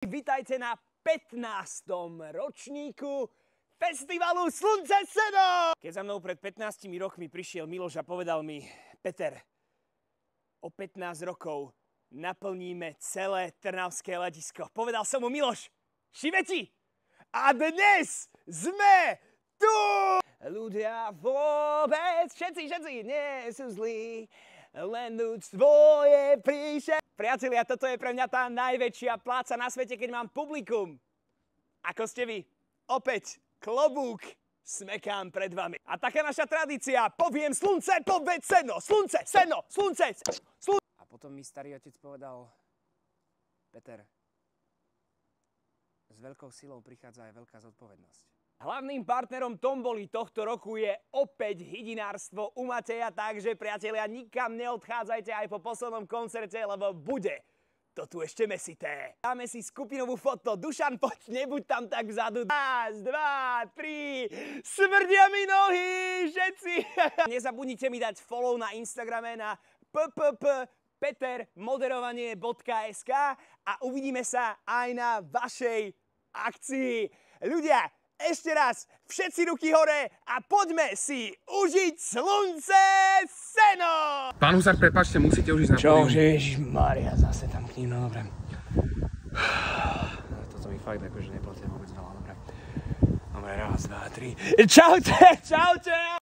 Vítajte na 15. ročníku festivalu Slunce Seno! Keď za mnou pred 15 rokmi prišiel Miloš a povedal mi: Peter, o 15 rokov naplníme celé trnavské ľadisko. Povedal som mu: Miloš, šibeti! A dnes sme tu! Ľudia vôbec, všetci nie sú zlí, len ľudstvo je príšerné. Priatelia, toto je pre mňa tá najväčšia pláca na svete, keď mám publikum. Ako ste vy? Opäť klobúk smekám pred vami. A taká naša tradícia, poviem slunce, povedz seno, slunce, seno, slunce, slunce. A potom mi starý otec povedal: Peter, s veľkou silou prichádza aj veľká zodpovednosť. Hlavným partnerom tomboli tohto roku je opäť hydinárstvo u Mateja, takže priatelia, nikam neodchádzajte aj po poslednom koncerte, lebo bude to tu ešte mesité. Dáme si skupinovú foto. Dušan, poď, nebuď tam tak vzadu. 1, 2, 3, smrdia mi nohy, všetci. Nezabudnite mi dať follow na Instagrame na petermoderovanie.sk a uvidíme sa aj na vašej akcii. Ľudia, ešte raz, všetci ruky hore a poďme si užiť Slunce Seno! Pán Husák, prepáčte, musíte už ísť na pódium. pódium. Čože, ježišmária, zase tam k ním, no dobre. Toto mi fakt akože neplatia vôbec veľa, dobre. Dobre, 1, 2, 3. Čaute, čaute!